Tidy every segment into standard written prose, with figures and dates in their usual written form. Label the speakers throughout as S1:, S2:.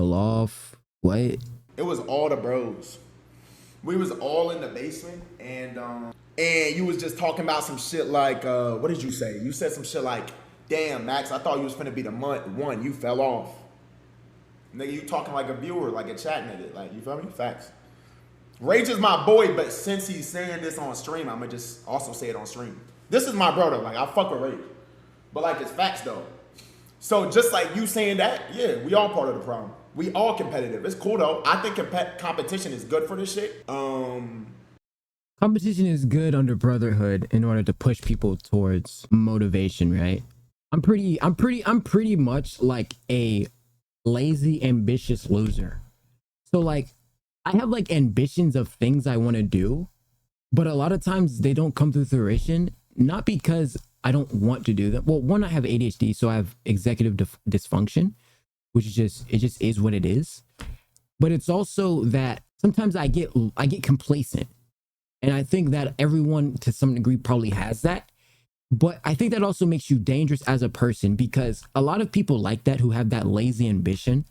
S1: Off. What?
S2: It was all the bros. We was all in the basement, and you was just talking about some shit like, what did you say? You said some shit like, "Damn, Max, I thought you was finna be the one. You fell off." Nigga, you talking like a viewer, like a chat nigga. Like, you feel me? Facts. Rage is my boy, but since he's saying this on stream, I'ma just also say it on stream. This is my brother. Like, I fuck with Rage, but like, it's facts though. So just like you saying that, yeah, we all part of the problem. We all competitive. It's cool though. I think competition is good for this shit.
S1: Competition is good under brotherhood in order to push people towards motivation, right? I'm pretty much like a lazy, ambitious loser. So like, I have like ambitions of things I want to do, but a lot of times they don't come to fruition, not because I don't want to do them. Well, one, I have ADHD, so I have executive dysfunction, which is it just is what it is. But it's also that sometimes I get complacent. And I think that everyone to some degree probably has that. But I think that also makes you dangerous as a person, because a lot of people like that who have that lazy ambition,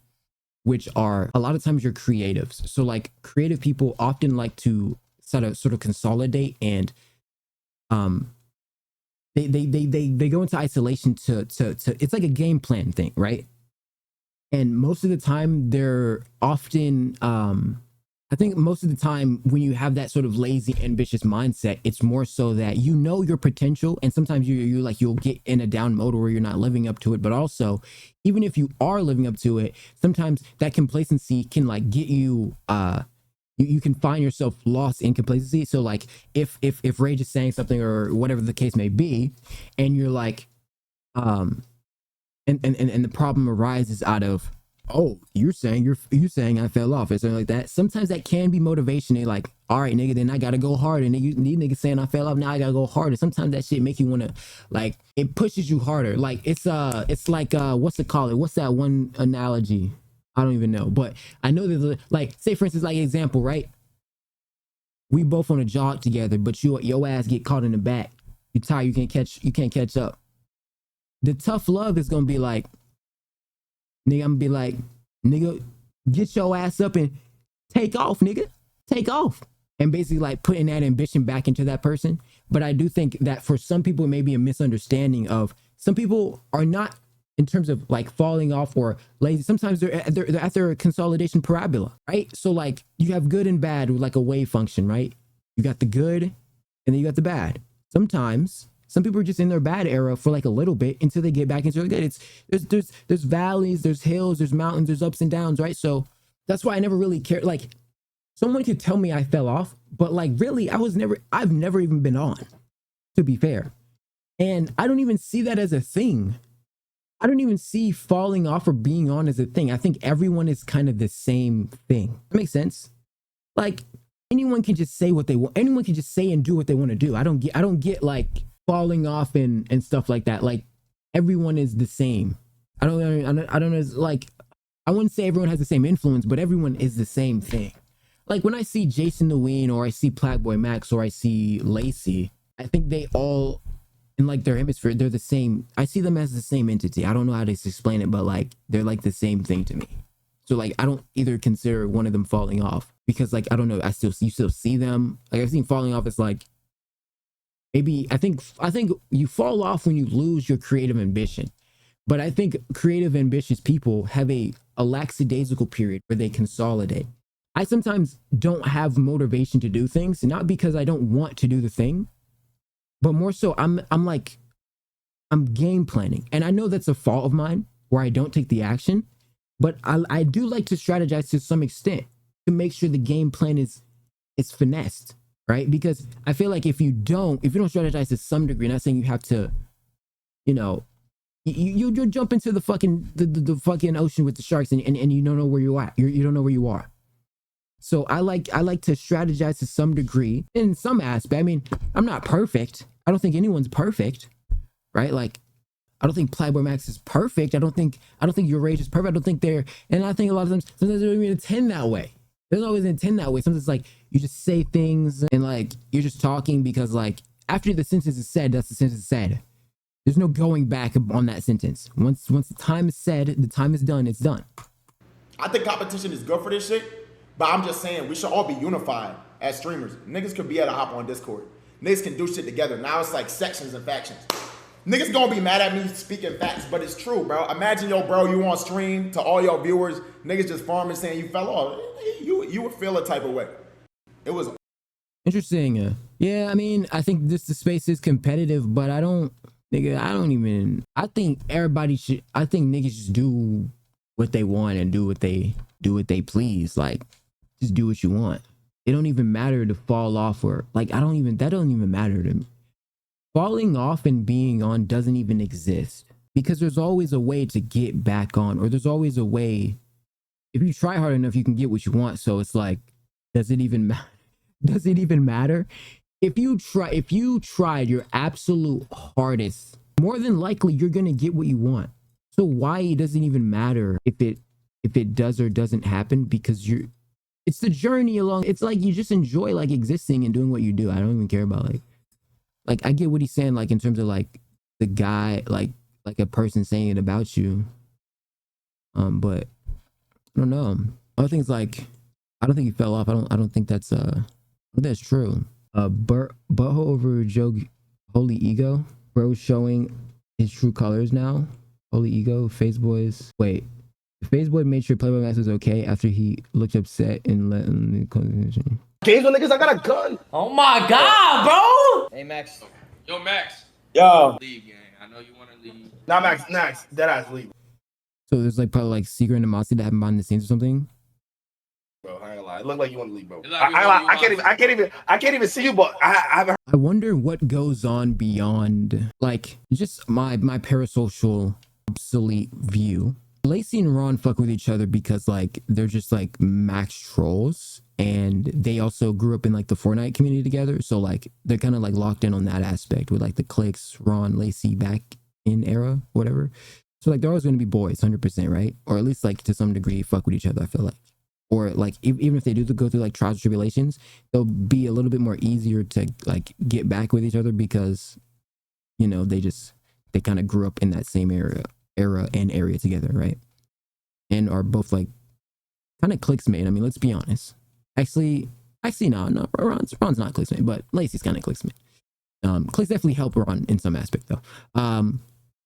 S1: which are a lot of times you're creatives. So like creative people often like to sort of consolidate, and they go into isolation to it's like a game plan thing, right? And most of the time they're often I think most of the time when you have that sort of lazy, ambitious mindset, it's more so that you know your potential, and sometimes you like you'll get in a down mode where you're not living up to it. But also, even if you are living up to it, sometimes that complacency can like get you you can find yourself lost in complacency. So like if Rage is saying something or whatever the case may be, and you're like and the problem arises out of, oh, you're saying I fell off or something like that. Sometimes that can be motivation. They like, all right, nigga, then I gotta go harder. And these niggas saying I fell off, now I gotta go harder. Sometimes that shit make you wanna, like, it pushes you harder. Like it's like what's it called? What's that one analogy? I don't even know. But I know there's like, say for instance, like example, right? We both on a jog together, but your ass get caught in the back. You tired, you can't catch up. The tough love is gonna be like, nigga, I'm gonna be like, nigga, get your ass up and take off, nigga. Take off. And basically like putting that ambition back into that person. But I do think that for some people, it may be a misunderstanding of, some people are not in terms of like falling off or lazy. Sometimes they're at their consolidation parabola, right? So like you have good and bad with like a wave function, right? You got the good and then you got the bad. Sometimes some people are just in their bad era for like a little bit until they get back into it. It's there's valleys, there's hills, there's mountains, there's ups and downs, right? So that's why I never really cared. Like someone could tell me I fell off, but like really, I've never even been on, to be fair. And I don't even see that as a thing. I don't even see falling off or being on as a thing. I think everyone is kind of the same thing. That makes sense. Like anyone can just say what they want. Anyone can just say and do what they want to do. I don't get like falling off and stuff like that. Like everyone is the same. I don't know. Like I wouldn't say everyone has the same influence, but everyone is the same thing. Like when I see Jason the Ween, or I see Plagueboy Max, or I see Lacey, I think they all in like their hemisphere, they're the same. I see them as the same entity. I don't know how to explain it, but like they're like the same thing to me. So like I don't either consider one of them falling off, because like I don't know, you still see them. Like I've seen falling off as like, maybe I think you fall off when you lose your creative ambition. But I think creative ambitious people have a lackadaisical period where they consolidate. I sometimes don't have motivation to do things, not because I don't want to do the thing, but more so I'm game planning. And I know that's a fault of mine where I don't take the action, but I do like to strategize to some extent to make sure the game plan is finessed, right? Because I feel like if you don't strategize to some degree, not saying you have to, you know, you'll jump into the fucking the fucking ocean with the sharks, and you don't know where you're at. You don't know where you are. So I like to strategize to some degree in some aspect. I mean, I'm not perfect. I don't think anyone's perfect, right? Like, I don't think Plagueboy Max is perfect. I don't think your Rage is perfect. I don't think and I think a lot of times, sometimes they don't even intend that way. There's always intend that way. Sometimes it's like you just say things and like you're just talking because like after the sentence is said, that's the sentence said. There's no going back on that sentence. Once the time is said, the time is done, it's done.
S2: I think competition is good for this shit, but I'm just saying we should all be unified as streamers. Niggas could be able to hop on Discord. Niggas can do shit together. Now it's like sections and factions. Niggas gonna be mad at me speaking facts, but it's true, bro. Imagine, yo, bro, you on stream to all your viewers, niggas just farming saying you fell off. You would feel a type of way. It was
S1: interesting. Yeah, I mean, I think the space is competitive, but I think everybody should, I think niggas just do what they want and do what they please. Like, just do what you want. It don't even matter to fall off or like, that don't even matter to me. Falling off and being on doesn't even exist because there's always a way to get back on, or there's always a way. If you try hard enough, you can get what you want. So it's like, does it even matter? Does it even matter? If you tried your absolute hardest, more than likely you're gonna get what you want. So why it doesn't even matter if it does or doesn't happen, because it's the journey along. It's like you just enjoy like existing and doing what you do. I don't even care about like I get what he's saying, like in terms of like the guy, like a person saying it about you. But I don't know. Other things like, I don't think he fell off. I don't think that's true. Butthole over Joe, Holy Ego. Bro showing his true colors now. Holy Ego, FaZe Boys. Wait. FaZe Boy made sure Playboy Max was okay after he looked upset and let him.
S3: Games with niggas, I got a gun.
S4: Oh my god, bro!
S5: Hey, Max.
S6: Yo, Max.
S3: Yo.
S6: Leave, gang. I know you want to leave.
S3: Nah, Max. Deadass leave.
S1: So there's like probably like secret animosity that happened behind the scenes or something.
S3: Bro, I ain't gonna lie. It look like you want to leave, bro.
S6: Like
S3: I can't even see you, but I haven't.
S1: I wonder what goes on beyond like just my parasocial obsolete view. Lacey and Ron fuck with each other because like they're just like max trolls, and they also grew up in like the Fortnite community together. So like they're kind of like locked in on that aspect with like the cliques, Ron, Lacey back in era, whatever. So like they're always going to be boys, 100%, right? Or at least like to some degree fuck with each other, I feel like. Or like even if they do go through like trials and tribulations, they'll be a little bit more easier to like get back with each other because, you know, they kind of grew up in that same era and area together, right? And are both like kind of cliques mate. I mean, let's be honest. Actually no, Ron's not cliques mate, but Lacey's kind of cliques mate. Cliques definitely help Ron in some aspect though.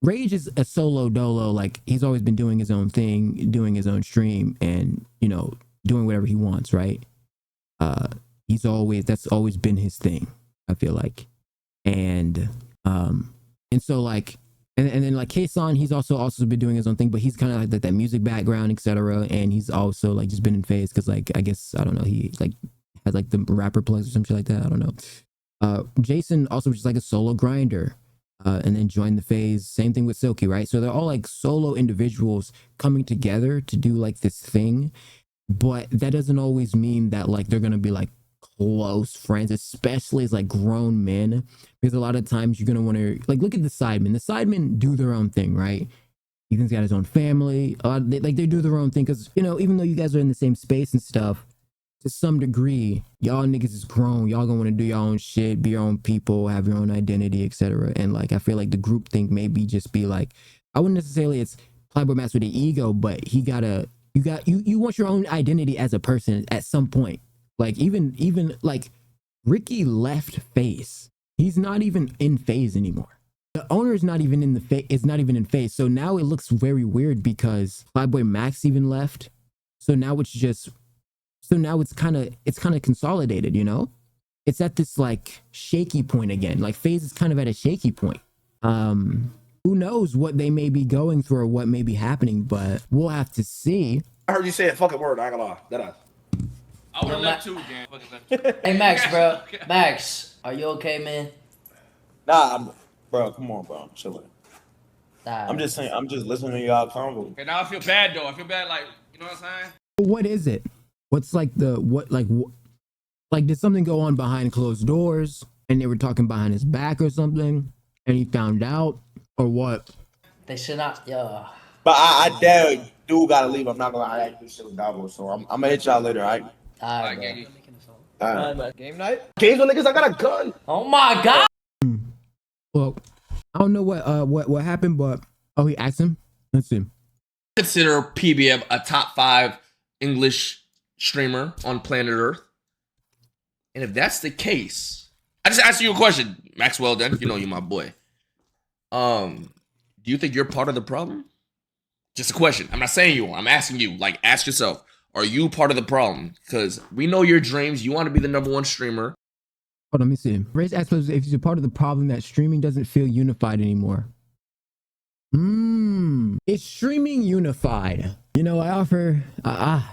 S1: Rage is a solo dolo, like he's always been doing his own thing, doing his own stream, and you know, doing whatever he wants, right? That's always been his thing, I feel like. And so like and then like Kason, he's also been doing his own thing, but he's kind of like that music background, etc. And he's also like just been in FaZe because like I guess I don't know, he like had like the rapper plugs or some shit like that. I don't know. Jason also just like a solo grinder. And then join the FaZe. Same thing with Silky, right? So they're all like solo individuals coming together to do like this thing, but that doesn't always mean that like they're gonna be like close friends, especially as like grown men, because a lot of times you're gonna want to like look at the sidemen. The sidemen do their own thing, right? Ethan's got his own family. They do their own thing because, you know, even though you guys are in the same space and stuff, to some degree, y'all niggas is grown. Y'all gonna want to do your own shit, be your own people, have your own identity, etc. And like, I feel like the group thing maybe just be like, I wouldn't necessarily it's Playboy Max with the ego, but you want your own identity as a person at some point. Like even like Ricky left FaZe. He's not even in FaZe anymore. The owner is not even in in FaZe. So now it looks very weird because Playboy Max even left. So now it's kind of consolidated, you know? It's at this like shaky point again. Like FaZe is kind of at a shaky point. Who knows what they may be going through or what may be happening, but we'll have to see.
S3: I heard you say a fucking word. I ain't gonna lie. Deadass.
S6: I would have left too, gang. Fucking left.
S4: Hey, Max, bro. Max, are you okay, man?
S7: Nah, bro, come on, bro. I'm chilling.
S4: Nah,
S7: I'm just saying, I'm just listening to y'all convo.
S6: Okay, now I feel bad though. I feel bad, like, you know what I'm saying?
S1: What is it? What's like like did something go on behind closed doors and they were talking behind his back or something and he found out, or what?
S4: They should not, yo.
S7: But I dare dude gotta leave. I'm not gonna lie, I like this shit with Davo, so I'm gonna hit y'all later, alright?
S4: Alright, bro.
S6: gang.
S7: Alright.
S5: Game night?
S3: Games with niggas, I got a gun.
S4: Oh my god!
S1: Well, I don't know what happened, but he asked him. Let's see.
S6: Consider PBM a top 5 English streamer on planet Earth? And if that's the case, I just asked you a question, Maxwell. Then you know you're my boy. Do you think you're part of the problem? Just a question. I'm not saying you are. I'm asking you. Like, ask yourself: are you part of the problem? Because we know your dreams. You want to be the #1 streamer.
S1: Hold on, let me see. Race asks if you're part of the problem that streaming doesn't feel unified anymore. Is streaming unified? You know, I offer. I'm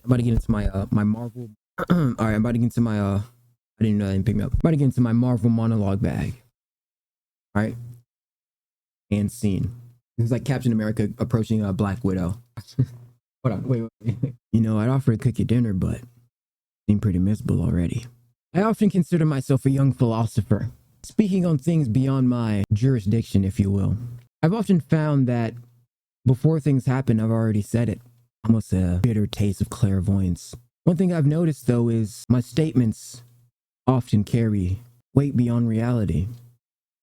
S1: about to get into my my Marvel. All right, I'm about to get into my I didn't know that didn't pick me up. I'm about to get into my Marvel monologue bag. All right, and scene. It's like Captain America approaching a Black Widow. Hold on, wait. You know, I'd offer to cook you dinner, but seem pretty miserable already. I often consider myself a young philosopher, speaking on things beyond my jurisdiction, if you will. I've often found that before things happen, I've already said it. Almost a bitter taste of clairvoyance. One thing I've noticed, though, is my statements often carry weight beyond reality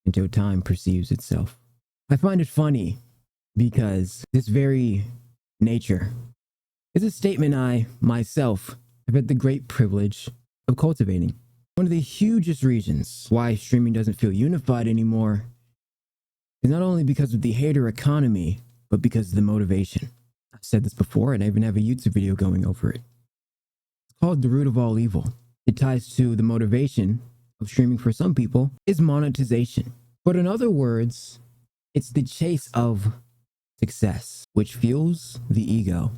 S1: until time perceives itself. I find it funny because this very nature is a statement I, myself, have had the great privilege of cultivating. One of the hugest reasons why streaming doesn't feel unified anymore is not only because of the hater economy, but because of the motivation. I've said this before, and I even have a YouTube video going over it. It's called The Root of All Evil. It ties to the motivation of streaming for some people is monetization. But in other words, it's the chase of success, which fuels the ego.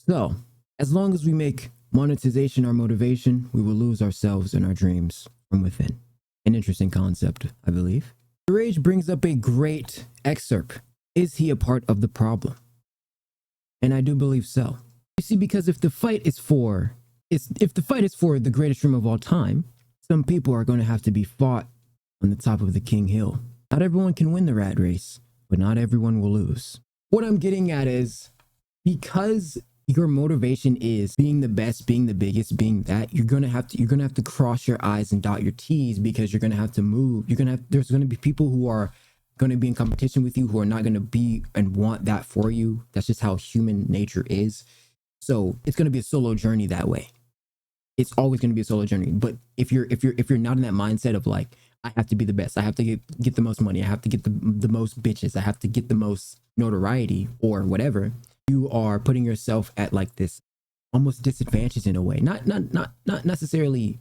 S1: So, as long as we make monetization our motivation, we will lose ourselves and our dreams from within. An interesting concept, I believe. The Rage brings up a great excerpt. Is he a part of the problem? And I do believe so. You see, because if the fight is for the greatest streamer of all time, some people are going to have to be fought on the top of the King Hill. Not everyone can win the rat race, but not everyone will lose. What I'm getting at is, because your motivation is being the best, being the biggest, being that, you're gonna have to cross your I's and dot your T's, because you're gonna have to move. There's gonna be people who are gonna be in competition with you who are not gonna be and want that for you. That's just how human nature is. So it's gonna be a solo journey that way. It's always gonna be a solo journey. But if you're not in that mindset of like, I have to be the best, I have to get the most money, I have to get the most bitches, I have to get the most notoriety or whatever, you are putting yourself at like this almost disadvantage in a way. Not necessarily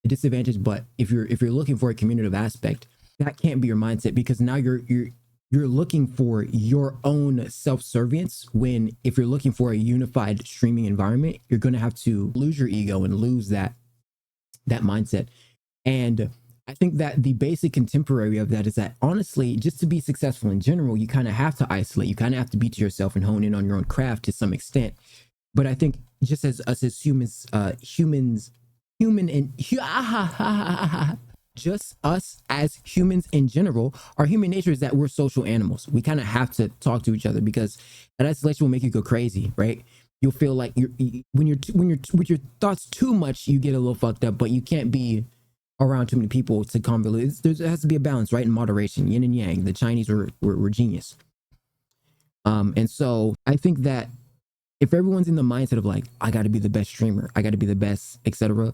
S1: a disadvantage, but if you're looking for a communicative aspect, that can't be your mindset, because now you're looking for your own self-servience, when if you're looking for a unified streaming environment, you're going to have to lose your ego and lose that mindset. And I think that the basic contemporary of that is that, honestly, just to be successful in general, you kind of have to isolate. You kind of have to be to yourself and hone in on your own craft to some extent. But I think just as us as humans, just us as humans in general, our human nature is that we're social animals. We kind of have to talk to each other, because that isolation will make you go crazy, right? You'll feel like when you're with your thoughts too much, you get a little fucked up, but you can't be around too many people to convolute. There has to be a balance, right? In moderation, yin and yang. The Chinese were genius. And so I think that if everyone's in the mindset of like, I got to be the best streamer, I got to be the best, etc.,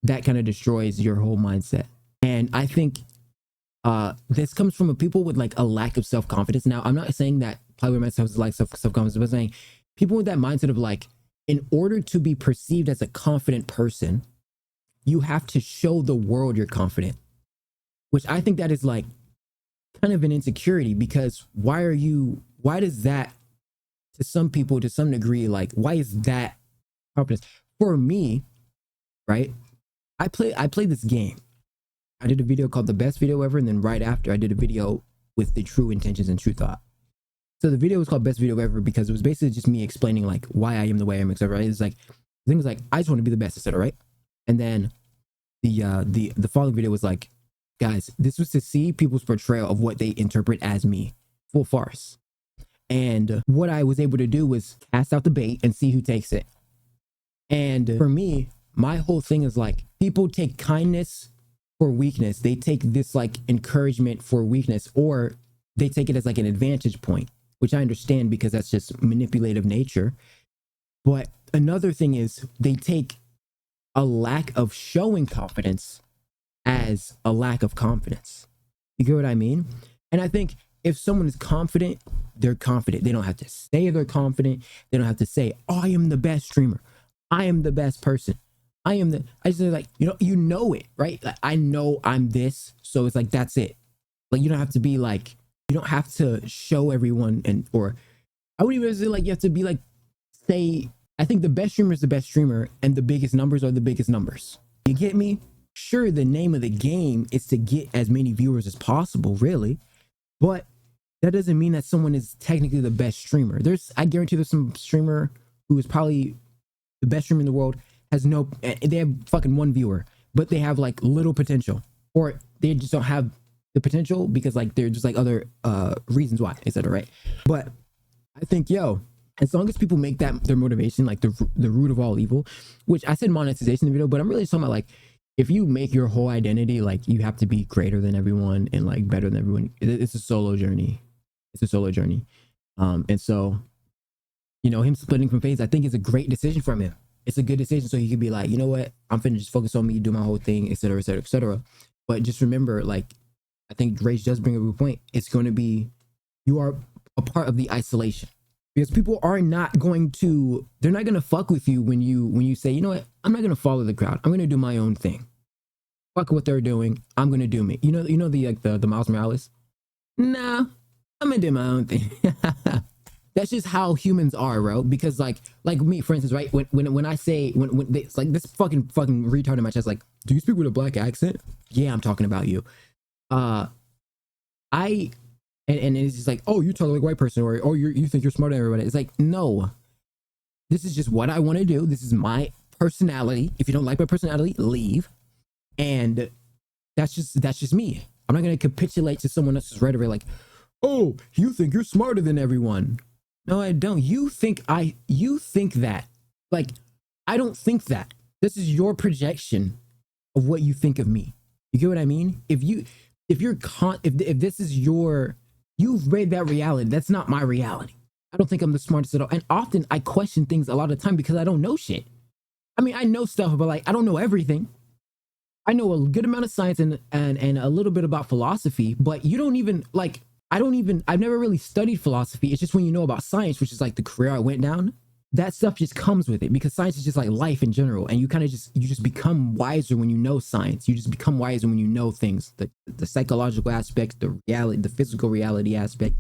S1: that kind of destroys your whole mindset. And I think this comes from people with like a lack of self-confidence. Now, I'm not saying that Plywood myself is like self-confidence, but I'm saying people with that mindset of like, in order to be perceived as a confident person, you have to show the world you're confident, which I think that is like kind of an insecurity, because why does that, to some people, to some degree, like, why is that confidence? For me, right? I played this game. I did a video called The Best Video Ever, and then right after I did a video with the true intentions and true thought. So the video was called Best Video Ever because it was basically just me explaining like why I am the way I am, etc. Right? It's like, the thing was like, I just want to be the best, etc. Right? And then the following video was like, guys, this was to see people's portrayal of what they interpret as me. Full farce. And what I was able to do was cast out the bait and see who takes it. And for me, my whole thing is like, people take kindness for weakness. They take this like encouragement for weakness, or they take it as like an advantage point, which I understand because that's just manipulative nature. But another thing is they take a lack of showing confidence as a lack of confidence. You get what I mean? And I think if someone is confident, they're confident. They don't have to say they're confident. They don't have to say, oh, I am the best streamer. I am the best person. I just like, you know it, right? Like, I know I'm this. So it's like, that's it. Like, you don't have to be like, you don't have to show everyone or I wouldn't even say like, you have to be like, say, I think the best streamer is the best streamer and the biggest numbers are the biggest numbers. You get me? Sure, the name of the game is to get as many viewers as possible, really. But that doesn't mean that someone is technically the best streamer. I guarantee there's some streamer who is probably the best streamer in the world, they have fucking one viewer, but they have like little potential, or they just don't have the potential because like they're just like other reasons why, etc. Right? But I think, as long as people make that their motivation, like the root of all evil, which I said monetization in the video, but I'm really talking about like, if you make your whole identity like you have to be greater than everyone and like better than everyone, it's a solo journey. It's a solo journey. And so, him splitting from FaZe, I think is a great decision from him. It's a good decision. So he could be like, you know what? I'm finna just focus on me, do my whole thing, etc., etc., etc. But just remember, like, I think Rage does bring up a good point. It's going to be, you are a part of the isolation. Because people are not going to, they're not going to fuck with you when you say, you know what, I'm not going to follow the crowd. I'm going to do my own thing. Fuck what they're doing. I'm going to do me. You know the Miles Morales? Nah, I'm going to do my own thing. That's just how humans are, bro. Because like me, for instance, right? When I say, when they, it's like this fucking retard in my chest, like, do you speak with a black accent? Yeah, I'm talking about you. And it's just like, oh, you talk like a white person, or oh, you think you're smarter than everybody. It's like, no, this is just what I want to do. This is my personality. If you don't like my personality, leave. And that's just me. I'm not gonna capitulate to someone else's rhetoric like, oh, you think you're smarter than everyone. No, I don't. You think that. Like, I don't think that. This is your projection of what you think of me. You get what I mean? If this is you've made that reality. That's not my reality. I don't think I'm the smartest at all. And often I question things a lot of time because I don't know shit. I mean, I know stuff, but like, I don't know everything. I know a good amount of science and a little bit about philosophy, but you don't even like, I've never really studied philosophy. It's just when you know about science, which is like the career I went down, that stuff just comes with it because science is just like life in general. And you kind of just become wiser when you know science. You just become wiser when you know things, the psychological aspects, the reality, the physical reality aspect.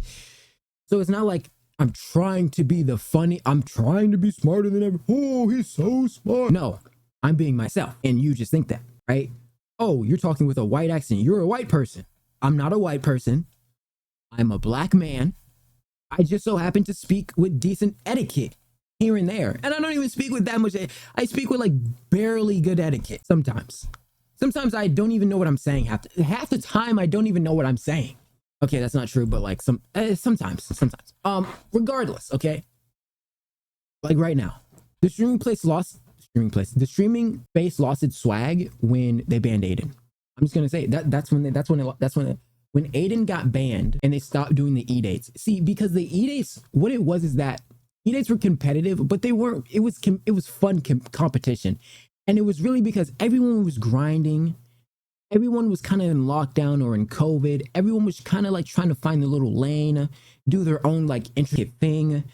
S1: So it's not like I'm trying to be I'm trying to be smarter than ever. Oh, he's so smart. No, I'm being myself. And you just think that, right? Oh, you're talking with a white accent. You're a white person. I'm not a white person. I'm a black man. I just so happen to speak with decent etiquette here and there. And I don't even speak with that much. I speak with like barely good etiquette sometimes. Sometimes I don't even know what I'm saying. Half the time I don't even know what I'm saying. Okay, that's not true, but like sometimes. Regardless, okay? Like right now, the streaming space lost its swag when they banned Aiden. I'm just gonna say that's when Aiden got banned and they stopped doing the E-dates. See, because the E-dates, what it was is that E-dates were competitive, but they weren't, it was fun competition. And it was really because everyone was grinding. Everyone was kind of in lockdown or in COVID. Everyone was kind of like trying to find their little lane, do their own like intricate thing.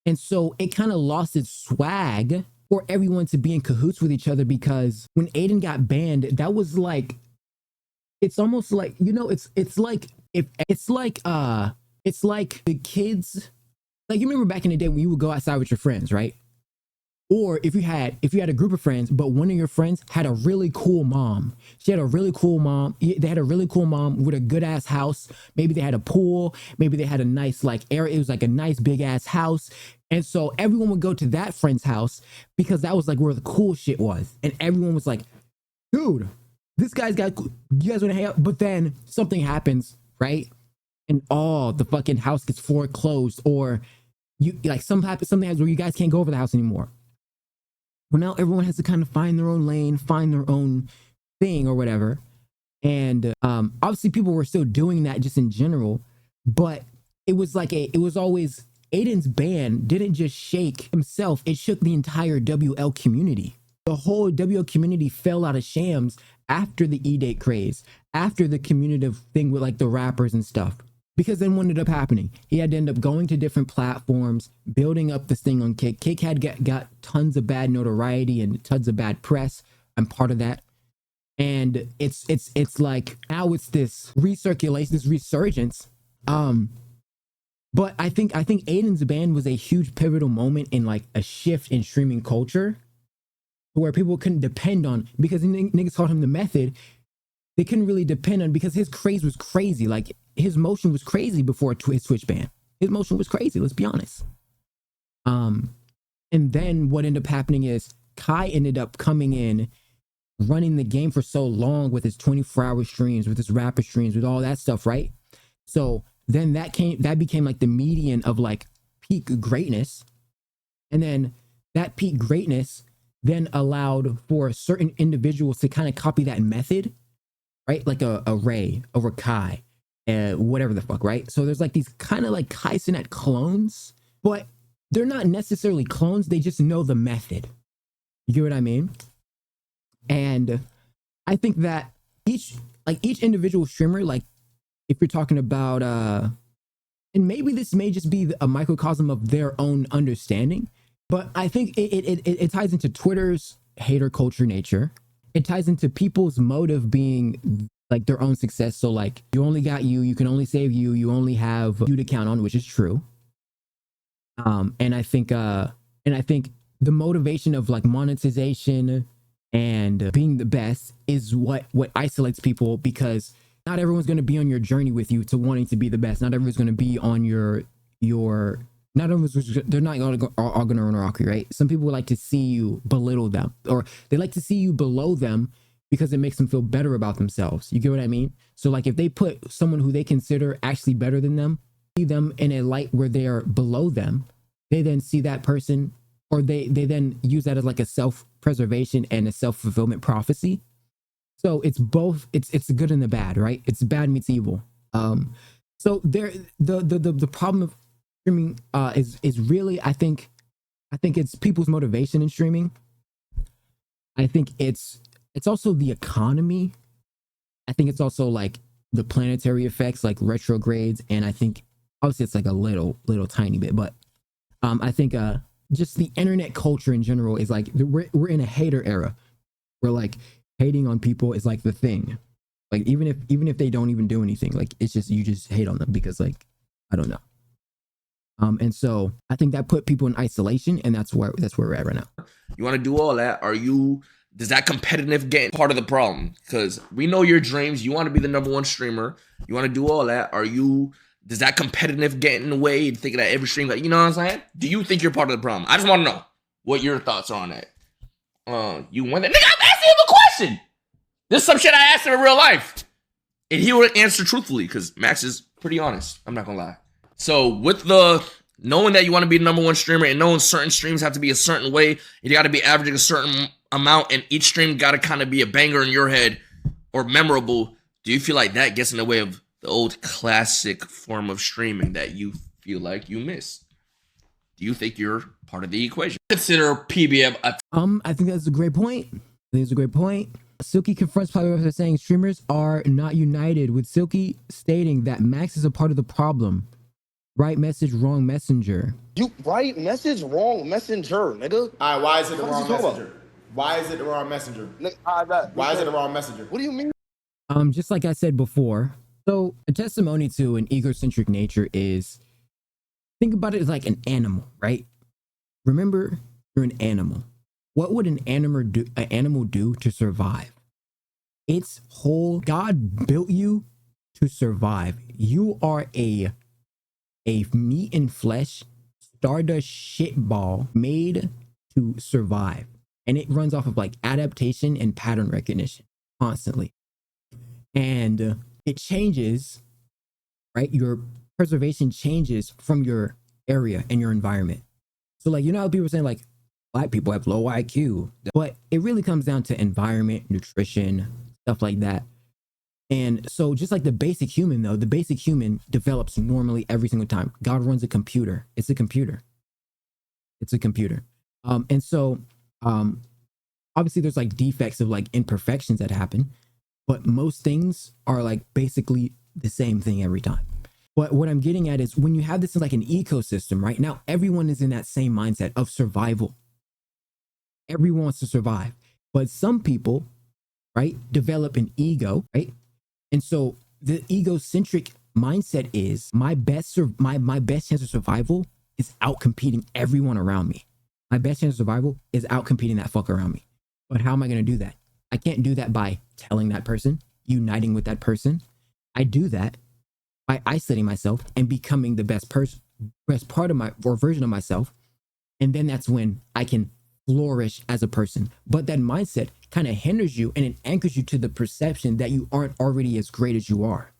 S1: And so it kind of lost its swag for everyone to be in cahoots with each other, because when Aiden got banned, that was like, it's almost like, it's like the kids, like, you remember back in the day when you would go outside with your friends, right? Or if you had a group of friends, but one of your friends had a really cool mom. She had a really cool mom. They had a really cool mom with a good ass house. Maybe they had a pool. Maybe they had a nice like area. It was like a nice big ass house. And so everyone would go to that friend's house because that was like where the cool shit was. And everyone was like, dude, this guy's got, you guys want to hang out? But then something happens, right? And the fucking house gets foreclosed, or something happens where you guys can't go over the house anymore. Well, now everyone has to kind of find their own lane, find their own thing or whatever. And obviously people were still doing that just in general, but it was always Aiden's ban didn't just shake himself, it shook the entire WL community. The whole WL community fell out of shams after the E-Date craze, after the community thing with like the rappers and stuff. Because then what ended up happening? He had to end up going to different platforms, building up this thing on Kick. Kick had got tons of bad notoriety and tons of bad press. I'm part of that. And it's like now it's this recirculation, this resurgence. But I think Aiden's ban was a huge pivotal moment in like a shift in streaming culture where people couldn't depend on, because niggas called him the method. They couldn't really depend on, because his craze was crazy. Like his motion was crazy before his Twitch ban. His motion was crazy, let's be honest. And then what ended up happening is Kai ended up coming in, running the game for so long with his 24-hour streams, with his rapper streams, with all that stuff, right? So then that became like the median of like peak greatness. And then that peak greatness then allowed for certain individuals to kind of copy that method, right? Like a Ray over Kai, whatever the fuck, right? So there's like these kind of like Kai Cenat clones, but they're not necessarily clones. They just know the method. You get what I mean? And I think that each individual streamer, like if you're talking about, and maybe this may just be a microcosm of their own understanding, but I think it ties into Twitter's hater culture nature. It ties into people's motive being like their own success. So like, you only got you can only save you only have you to count on, which is true. And I think the motivation of like monetization and being the best is what isolates people, because not everyone's going to be on your journey with you to wanting to be the best. Not everyone's going to be on your not everyone's, they're not all going to run a rocky, right? Some people would like to see you belittle them, or they like to see you below them because it makes them feel better about themselves. You get what I mean? So like if they put someone who they consider actually better than them, see them in a light where they are below them, they then see that person, or they then use that as like a self-preservation and a self-fulfillment prophecy. So it's both, it's the good and the bad, right? It's bad meets evil. So there, the problem of streaming is really, I think it's people's motivation in streaming. I think it's also the economy. I think it's also like the planetary effects, like retrogrades, and I think obviously it's like a little tiny bit, but I think just the internet culture in general is like we're in a hater era where like hating on people is like the thing. Like even if they don't even do anything, like it's just, you just hate on them because like, I don't know. And so I think that put people in isolation, and that's where we're at right now.
S6: You want to do all that? Does that competitive game part of the problem? Because we know your dreams. You want to be the #1 streamer. You want to do all that. Does that competitive get in the way? Thinking that every stream, like, you know what I'm saying? Do you think you're part of the problem? I just want to know what your thoughts are on that. You want that? Nigga, I'm asking him a question. This is some shit I asked him in real life, and he would answer truthfully because Max is pretty honest. I'm not gonna lie. So with the knowing that you want to be the #1 streamer and knowing certain streams have to be a certain way, you got to be averaging a certain amount, and each stream got to kind of be a banger in your head or memorable. Do you feel like that gets in the way of the old classic form of streaming that you feel like you miss? Do you think you're part of the equation? Consider PBM
S1: I think that's a great point. Silky confronts Power after saying streamers are not united, with Silky stating that Max is a part of the problem. Right message, wrong messenger.
S3: You right message, wrong messenger, nigga.
S2: All right, why is it the
S3: What is
S2: wrong
S3: he talking
S2: messenger? Why is it the wrong messenger?
S3: Nigga,
S2: Why is it the wrong messenger?
S3: What do you mean?
S1: Just like I said before, so a testimony to an egocentric nature is, think about it as like an animal, right? Remember, you're an animal. What would an animal do to survive? Its whole, God built you to survive. You are a meat and flesh stardust shitball made to survive, and it runs off of like adaptation and pattern recognition constantly, and it changes, right? Your preservation changes from your area and your environment. So like, you know how people are saying like black people have low IQ, but it really comes down to environment, nutrition, stuff like that. And so just like the basic human though, the basic human develops normally every single time. God runs a computer. It's a computer. It's a computer. And so obviously there's like defects of like imperfections that happen, but most things are like basically the same thing every time. But what I'm getting at is when you have this as like an ecosystem, right? Now everyone is in that same mindset of survival. Everyone wants to survive. But some people, right, develop an ego, right? And so the egocentric mindset is my best chance of survival is outcompeting everyone around me. My best chance of survival is outcompeting that fuck around me. But how am I going to do that? I can't do that by telling that person, uniting with that person. I do that by isolating myself and becoming the best part of my or version of myself. And then that's when I can flourish as a person. But that mindset kind of hinders you and it anchors you to the perception that you aren't already as great as you are.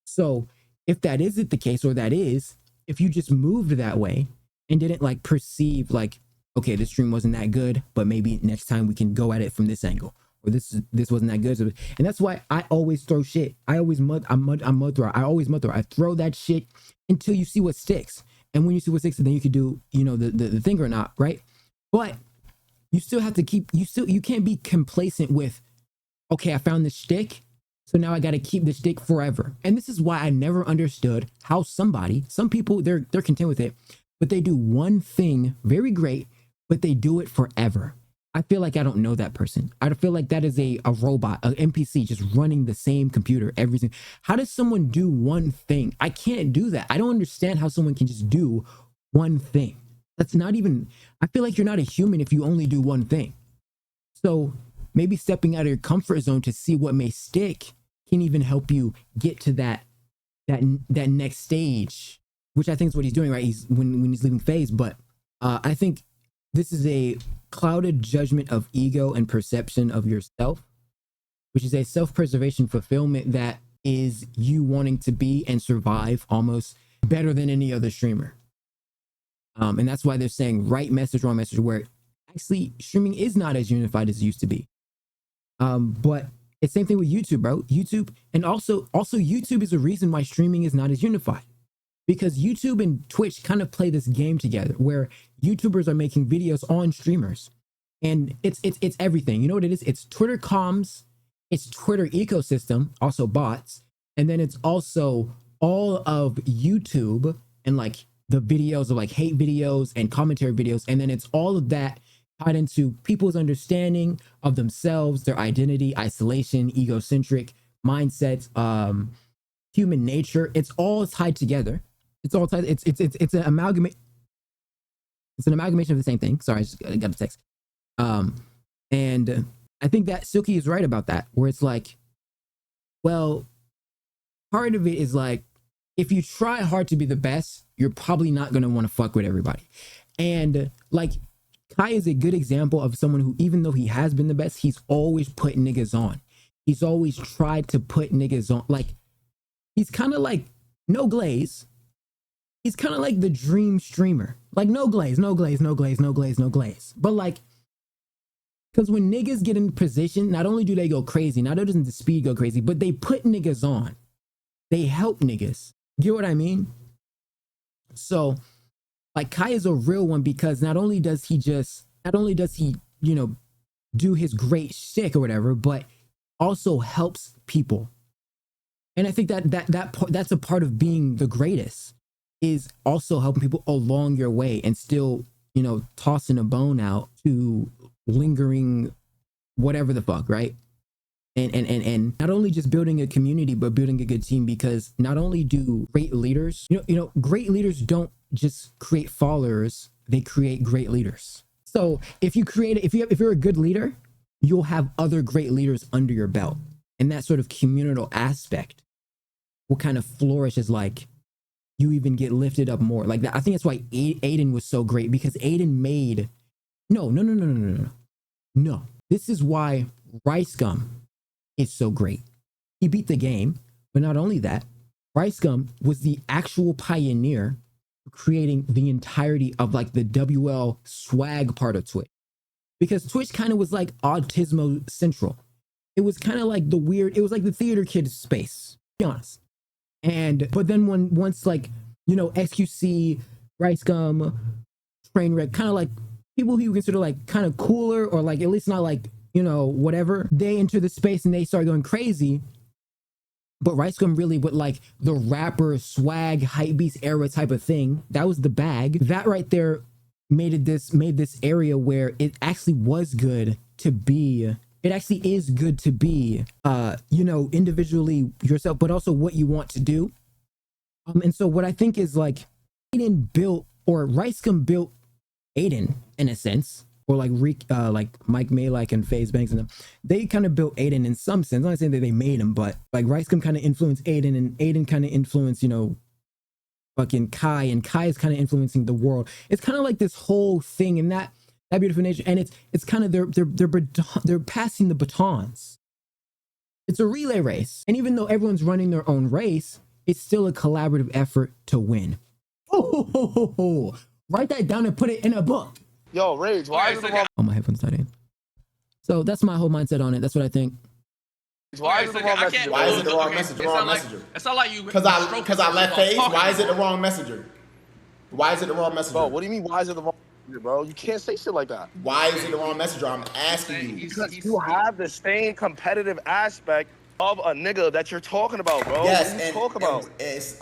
S1: So if that isn't the case, or that is, if you just moved that way and didn't like perceive like, okay, this stream wasn't that good, but maybe next time we can go at it from this angle, or this wasn't that good. And that's why I always throw shit. I always mud throw. I always mud throw. I throw that shit until you see what sticks. And when you see what sticks, then you can do, you know, the thing or not, right? But you still have to you can't be complacent with, okay, I found this stick, so now I got to keep the stick forever. And this is why I never understood how some people, they're content with it, but they do one thing very great, but they do it forever. I feel like I don't know that person. I feel like that is a robot, an NPC just running the same computer every single. How does someone do one thing? I can't do that. I don't understand how someone can just do one thing. That's not even, I feel like you're not a human if you only do one thing. So maybe stepping out of your comfort zone to see what may stick can even help you get to that next stage, which I think is what he's doing, right? He's when he's leaving FaZe. But I think this is a clouded judgment of ego and perception of yourself, which is a self-preservation fulfillment that is you wanting to be and survive almost better than any other streamer. And that's why they're saying right message, wrong message, where actually streaming is not as unified as it used to be. But it's same thing with YouTube, bro. YouTube, and also YouTube is a reason why streaming is not as unified. Because YouTube and Twitch kind of play this game together where YouTubers are making videos on streamers. And it's everything. You know what it is? It's Twitter comms, it's Twitter ecosystem, also bots, and then it's also all of YouTube and like the videos of like hate videos and commentary videos. And then it's all of that tied into people's understanding of themselves, their identity, isolation, egocentric mindsets, human nature. It's all tied together. It's all tied. It's an amalgamate. It's an amalgamation of the same thing. Sorry, I just got a text. And I think that Silky is right about that, where it's like, well, part of it is like, if you try hard to be the best, you're probably not going to want to fuck with everybody. And like, Kai is a good example of someone who, even though he has been the best, he's always put niggas on. He's always tried to put niggas on. Like, he's kind of like No Glaze. He's kind of like the dream streamer. Like no glaze. But like, because when niggas get in position, not only do they go crazy, not only doesn't the speed go crazy, but they put niggas on. They help niggas. Get what I mean? So, like, Kai is a real one because not only does he, you know, do his great shtick or whatever, but also helps people. And I think that's a part of being the greatest, is also helping people along your way and still, you know, tossing a bone out to lingering whatever the fuck, right? And not only just building a community, but building a good team, because not only do great leaders, you know, great leaders don't just create followers, they create great leaders. So if you're a good leader, you'll have other great leaders under your belt. And that sort of communal aspect will kind of flourish as like, you even get lifted up more like that. I think that's why Aiden was so great, because Aiden made, no. This is why Rice Gum is so great. He beat the game, but not only that, Rice Gum was the actual pioneer for creating the entirety of like the WL swag part of Twitch. Because Twitch kind of was like Autismo Central. it was kind of like it was like the theater kid space, to be honest. But then once like, you know, XQC, Rice Gum, Trainwreck, kind of like people who you consider like kind of cooler or like at least not like, you know, whatever, they enter the space and they start going crazy. But Rice Gum really with like the rapper swag hypebeast era type of thing, that was the bag. That right there made this area where it actually was good to be. It actually is good to be, you know, individually yourself, but also what you want to do. And so what I think is like Aiden built, or Rice Gum built Aiden in a sense, or like Mike Malak and FaZe Banks and them, they kind of built Aiden in some sense. I'm not saying that they made him, but like Rice Gum kind of influenced Aiden, and Aiden kind of influenced, you know, fucking Kai, and Kai is kind of influencing the world. It's kind of like this whole thing, and that beautiful nature, and it's kind of they're passing the batons. It's a relay race, and even though everyone's running their own race, it's still a collaborative effort to win. Oh, write that down and put it in a book.
S3: Yo, Rage, why is it the wrong?
S1: Oh, my headphones not in. So that's my whole mindset on it. That's what I think.
S3: Why is it the wrong messenger?
S2: Why is it the wrong messenger?
S6: It's not like, it's not like you.
S2: Because I left FaZe. Why is it the wrong messenger? Why is it the wrong messenger?
S3: Bro, what do you mean? Why is it the wrong messenger, bro? You can't say shit like that.
S2: Why is it the wrong messenger? I'm asking you.
S3: Because you have the same competitive aspect of a nigga that you're talking about, bro.
S2: Yes,
S3: what you talk about?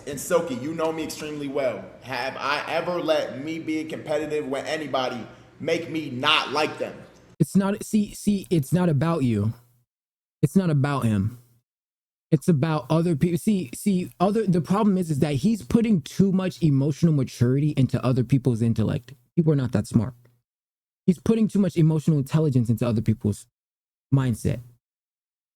S2: And Silky, you know me extremely well. Have I ever let me be competitive with anybody make me not like them?
S1: It's not, see, it's not about you. It's not about him. It's about other people. The problem is that he's putting too much emotional maturity into other people's intellect. People are not that smart. He's putting too much emotional intelligence into other people's mindset.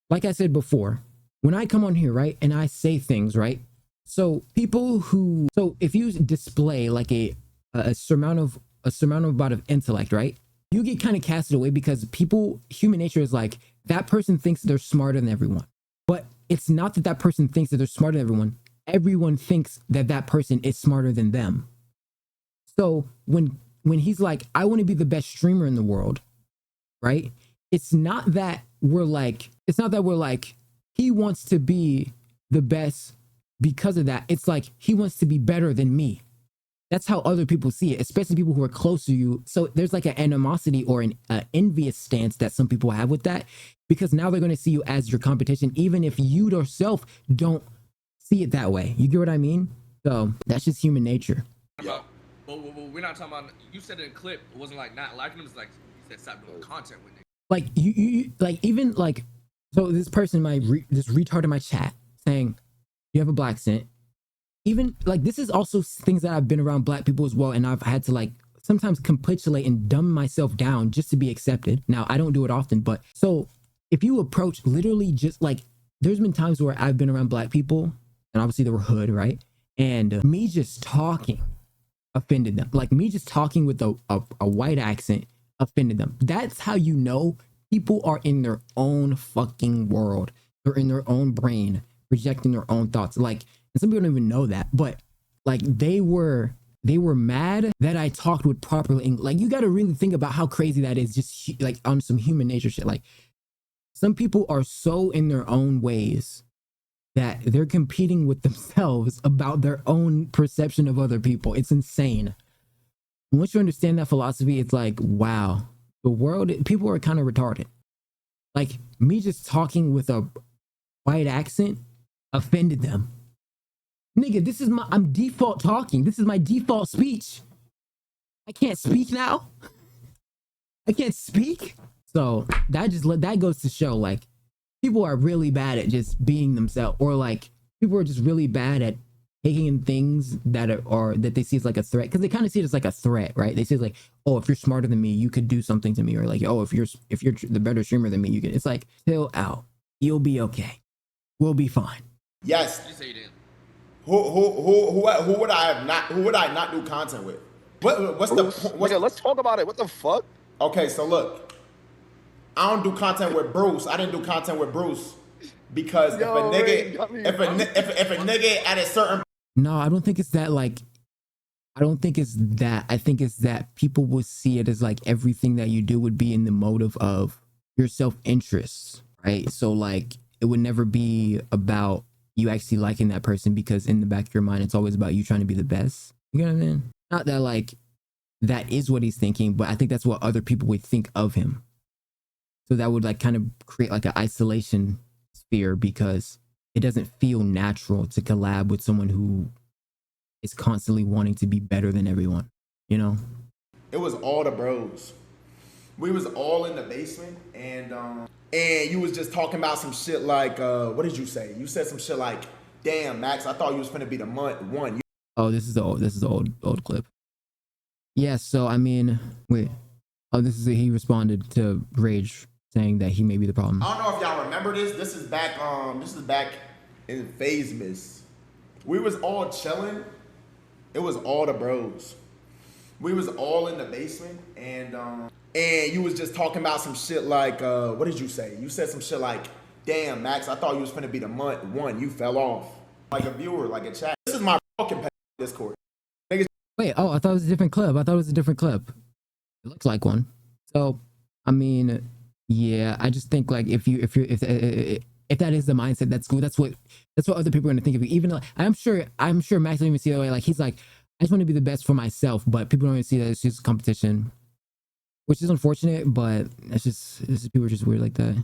S1: Like I said before, when I come on here, right, and I say things, right, so if you display like a surmountable amount of intellect, right, you get kind of casted away because human nature is like, that person thinks they're smarter than everyone. But it's not that person thinks that they're smarter than everyone. Everyone thinks that person is smarter than them. So when he's like, I want to be the best streamer in the world, right? It's not that we're like, he wants to be the best because of that. It's like, he wants to be better than me. That's how other people see it, especially people who are close to you. So there's like an animosity or an envious stance that some people have with that, because now they're going to see you as your competition, even if you yourself don't see it that way. You get what I mean? So that's just human nature.
S6: But we're not talking about. You said in a clip, it wasn't like not liking him. It's like you said stop doing content with it.
S1: Like you like, even like, so this person, this retard in my chat saying, you have a black accent. Even like, this is also things that I've been around black people as well, and I've had to like sometimes capitulate and dumb myself down just to be accepted. Now I don't do it often, but so if you approach literally just like, there's been times where I've been around black people, and obviously they were hood, right? And me just talking offended them. Like me just talking with a white accent offended them. That's how you know people are in their own fucking world. They're in their own brain, projecting their own thoughts. Like, and some people don't even know that, but like they were mad that I talked with proper English. Like, you got to really think about how crazy that is, just like on some human nature shit. Like, some people are so in their own ways that they're competing with themselves about their own perception of other people. It's insane. Once you understand that philosophy, it's like, wow, the world, people are kind of retarded. Like, me just talking with a white accent offended them. Nigga, this is I'm default talking. This is my default speech. I can't speak now. I can't speak. So that goes to show, like, people are really bad at just being themselves, or like people are just really bad at taking in things that that they see as like a threat, because they kind of see it as like a threat, right? They see it like, oh, if you're smarter than me, you could do something to me, or like, oh, if you're the better streamer than me, you can. It's like, chill out. You'll be okay. We'll be fine.
S2: Yes.
S6: You say you didn't.
S2: Who would I not do content with? What's
S3: Nigga, let's talk about it. What the fuck?
S2: Okay, so look, I don't do content with Bruce. I didn't do content with Bruce because if a nigga at a certain
S1: No, I don't think it's that. Like, I don't think it's that. I think it's that people will see it as like everything that you do would be in the motive of your self-interest, right? So like it would never be about you actually liking that person, because in the back of your mind it's always about you trying to be the best. You know what I mean? Not that like that is what he's thinking, but I think that's what other people would think of him. So that would like kind of create like an isolation sphere, because it doesn't feel natural to collab with someone who is constantly wanting to be better than everyone, you know?
S2: It was all the bros. We was all in the basement, and you was just talking about some shit like, what did you say? You said some shit like, damn, Max, I thought you was finna be the one.
S1: Oh, this is the old clip. Yeah, so I mean, wait. Oh, he responded to Rage saying that he may be the problem.
S2: I don't know if y'all remember this. This is back in FaZe Miss. We was all chilling. It was all the bros. We was all in the basement, and you was just talking about some shit like, what did you say? You said some shit like, damn, Max, I thought you was finna be the one. You fell off. Like a viewer, like a chat. This is my fucking Discord.
S1: Wait, oh, I thought it was a different clip. It looks like one. So, I mean, yeah, I just think like if that is the mindset, that's cool. That's what other people are gonna think of you. Even though I'm sure Max don't even see it that way. Like he's like, I just want to be the best for myself, but people don't even see that it's just competition, which is unfortunate. But it's just people are just weird like that.